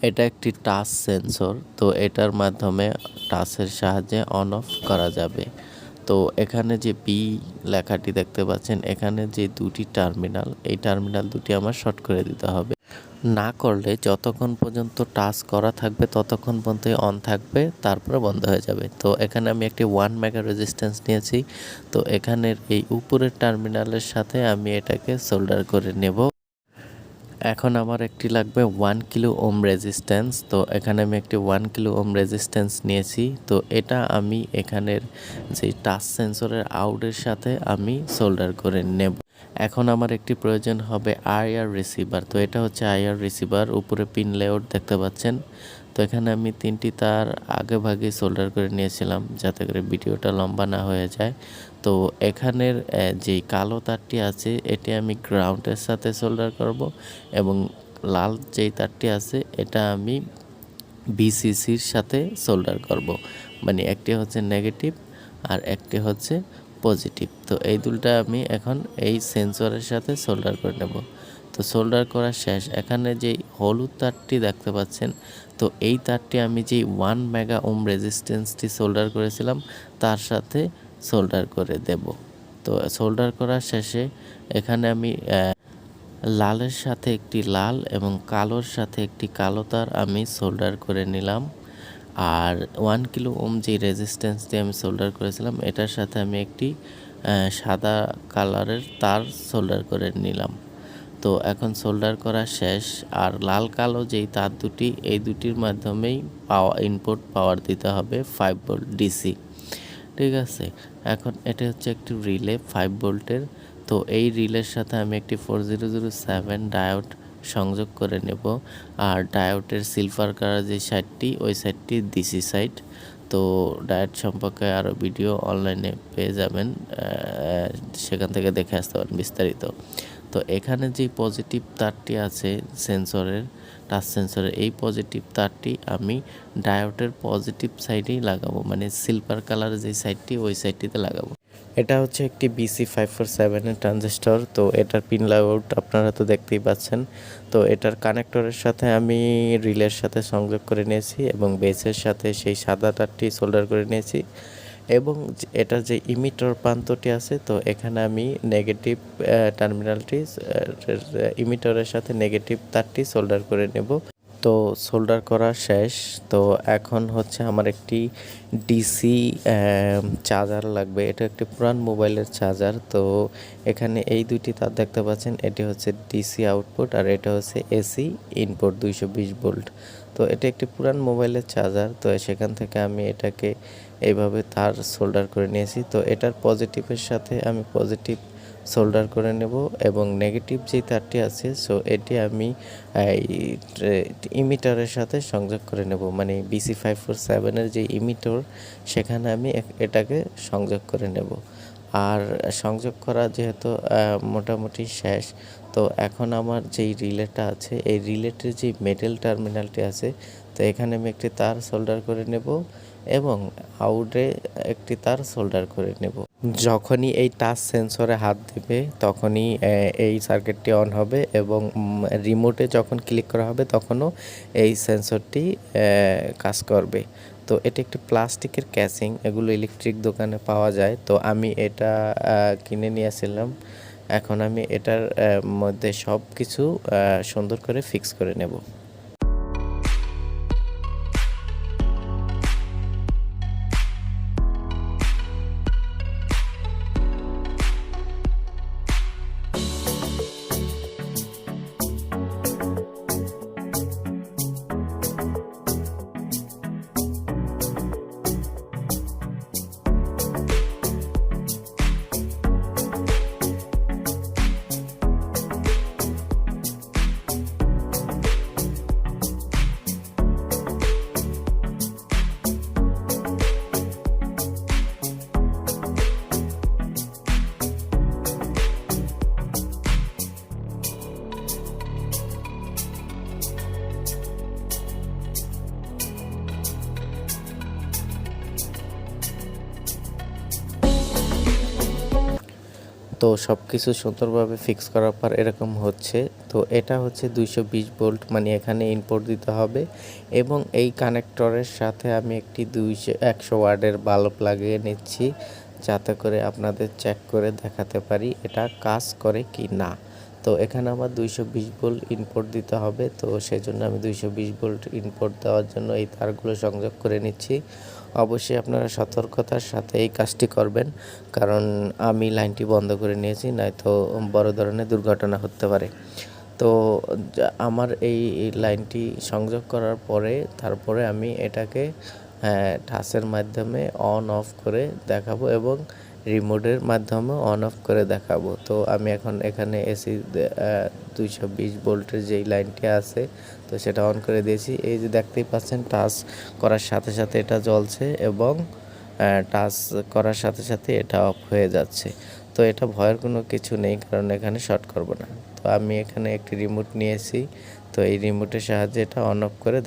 এটা একটি touch sensor, তো এটার মাধ্যমে টাচের সাহায্যে অন অফ করা যাবে। তো এখানে যে বি লেখাটি দেখতে পাচ্ছেন, এখানে যে দুটি টার্মিনাল, এই টার্মিনাল দুটি আমার শর্ট করে দিতে হবে। না করলে যতক্ষণ পর্যন্ত টাচ করা থাকবে ততক্ষণ পর্যন্ত অন থাকবে, তারপরে বন্ধ হয়ে যাবে। তো এখানে আমি একটি 1 মেগা রেজিস্ট্যান্স নিয়েছি। তো এখানের এই উপরের টার্মিনালের সাথে আমি এটাকে সোল্ডার করে নেব। এখন আমার একটি লাগবে 1 কিলো ওম রেজিস্ট্যান্স। তো এখানে আমি একটি 1 কিলো ওম রেজিস্ট্যান্স নিয়েছি। তো এটা আমি এখানের যে টাচ সেন্সরের আউটের সাথে আমি সোল্ডার করে নেব। এখন আমার একটি প্রয়োজন হবে আইআর রিসিভার। তো এটা হচ্ছে আইআর রিসিভার, উপরে পিন লেআউট দেখতে পাচ্ছেন। তো এখানে আমি 3টি তার আগে ভাগে সোল্ডার করে নিয়েছিলাম যাতে করে ভিডিওটা লম্বা না হয়ে যায়। তো এখানের যেই কালো তারটি আছে এটি আমি গ্রাউন্ডের সাথে সোল্ডার করব, এবং লাল যেই তারটি আছে এটা আমি বিসিসির সাথে সোল্ডার করব। মানে একটি হচ্ছে নেগেটিভ আর একটি হচ্ছে পজিটিভ। তো এই দুলটা আমি এখন এই সেন্সরের সাথে সোল্ডার করে নেব। তো সোল্ডার করা শেষ। এখানে যেই হলুদ তারটি দেখতে পাচ্ছেন, তো এই তারটি আমি যেই 1 মেগা ওম রেজিস্ট্যান্সটি সোল্ডার করেছিলাম তার সাথে সোল্ডার করে দেব। তো সোল্ডার করা শেষে এখানে আমি লালের সাথে একটি লাল এবং কালোর সাথে একটি কালো তার আমি সোল্ডার করে নিলাম। আর 1 কিলো ওম যে রেজিস্ট্যান্স দিয়ে আমি সোল্ডার করেছিলাম এটার সাথে আমি একটি সাদা কালারের তার সোল্ডার করে নিলাম। তো এখন সোল্ডার করা শেষ। আর লাল কালো যেই তার দুটি, এই দুটির মাধ্যমেই ইনপুট পাওয়ার দিতে হবে 5 ভোল্ট ডিসি। ঠিক আছে, এখন এটা হচ্ছে একটি রিলে 5 ভোল্টের। তো এই রিলের সাথে আমি একটি 4007 ডায়োড সংযোগ করে নেব। আর ডায়োডের সিলভার কালার যে সাইডটি, ওই সাইডটি ডিসি সাইড। তো ডায়োড সম্পর্কে আরও ভিডিও অনলাইনে পেয়ে যাবেন, সেখান থেকে দেখে আসতে পারেন বিস্তারিত। তো এখানে যে পজিটিভ তারটি আছে সেন্সরের, টাচ সেন্সরের, এই পজিটিভ তারটি আমি ডায়োডের পজিটিভ সাইডেই লাগাবো, মানে সিলভার কালার যে সাইডটি ওই সাইডটিতে লাগাবো। এটা হচ্ছে একটি BC547 এর ট্রানজিস্টর। তো এটার পিন লেআউট আপনারা তো দেখতেই পাচ্ছেন। তো এটার কানেক্টরের সাথে আমি রিলের সাথে সংযোগ করে নিয়েছি এবং বেসের সাথে সেই সাদা তারটি সোল্ডার করে নিয়েছি। এবং এটার যে ইমিটর প্রান্তটি আছে, তো এখানে আমি নেগেটিভ টার্মিনালটি ইমিটরের সাথে নেগেটিভ তারটি সোল্ডার করে নেব। তো সোল্ডার করা শেষ। তো এখন হচ্ছে আমার একটি ডিসি চার্জার লাগবে। এটা একটি পুরান মোবাইলের চার্জার। তো এখানে এই দুইটি তার দেখতে পাচ্ছেন, এটি হচ্ছে ডিসি আউটপুট আর এটা হচ্ছে এসি ইনপুট 220 ভোল্ট। তো এটা একটি পুরান মোবাইলের চার্জার। তো সেখান থেকে আমি এটাকে এইভাবে তার সোল্ডার করে নিয়েছি। তো এটার পজিটিভের সাথে আমি পজিটিভ সোল্ডার করে নেব এবং নেগেটিভ যেই তারটি আছে, সো এটি আমি ইমিটারের সাথে সংযোগ করে নেব, মানে BC547 এর যে ইমিটর সেখানে আমি এটাকে সংযোগ করে নেব। আর সংযোগ করা যেহেতু মোটামুটি শেষ, তো এখন আমার যেই রিলেটা আছে এই রিলেটের যে মেটাল টার্মিনালটি আছে, তো এখানে আমি একটি তার সোল্ডার করে নেব এবং আউটে একটি তার সোল্ডার করে নেব। যখনই এই টাচ সেন্সরে হাত দিবে তখনই এই সার্কিটটি অন হবে এবং রিমোটে যখন ক্লিক করা হবে তখনও এই সেন্সরটি কাজ করবে। তো এটি একটি প্লাস্টিকের ক্যাসিং, এগুলো ইলেকট্রিক দোকানে পাওয়া যায়। তো আমি এটা কিনে নিয়েছিলাম। এখন আমি এটার মধ্যে সব কিছু সুন্দর করে ফিক্স করে নেব। তো সব কিছু সুন্দরভাবে ফিক্স করার পর এরকম হচ্ছে। তো এটা হচ্ছে 220 ভোল্ট, মানে এখানে ইনপুট দিতে হবে এবং এই কানেক্টরের সাথে আমি একটি 100 ওয়াটের বাল্ব লাগিয়ে নিচ্ছি, যাতে করে আপনাদের চেক করে দেখাতে পারি এটা কাজ করে কি না। তো এখানে আমার 220 ভোল্ট ইনপুট দিতে হবে, তো সেজন্য আমি 220 ভোল্ট ইনপুট দেওয়ার জন্য এই তারগুলো সংযোগ করে নিচ্ছি। অবশ্যই আপনারা সতর্কতার সাথে এই কাজটি করবেন, কারণ আমি লাইনটি বন্ধ করে নিয়েছি, নয়তো বড় ধরনের দুর্ঘটনা হতে পারে। তো আমার এই লাইনটি সংযোগ করার পরে তারপরে আমি এটাকে টাচের মাধ্যমে অন অফ করে দেখাবো এবং রিমোটের মাধ্যমে অন অফ করে দেখাবো। তো আমি এখন এখানে এসি 220 ভোল্টের যেই লাইনটি আছে তো সেটা অন করে দিয়েছি। এই যে দেখতেই পাচ্ছেন টাচ করার সাথে সাথে এটা জ্বলছে এবং টাচ করার সাথে সাথে এটা অফ হয়ে যাচ্ছে। তো এটা ভয়ের কোনো কিছু নেই, কারণ এখানে শর্ট করব না। তো আমি এখানে একটি রিমোট নিয়েছি, তো এই রিমোটের সাহায্যে এটা অন অফ করে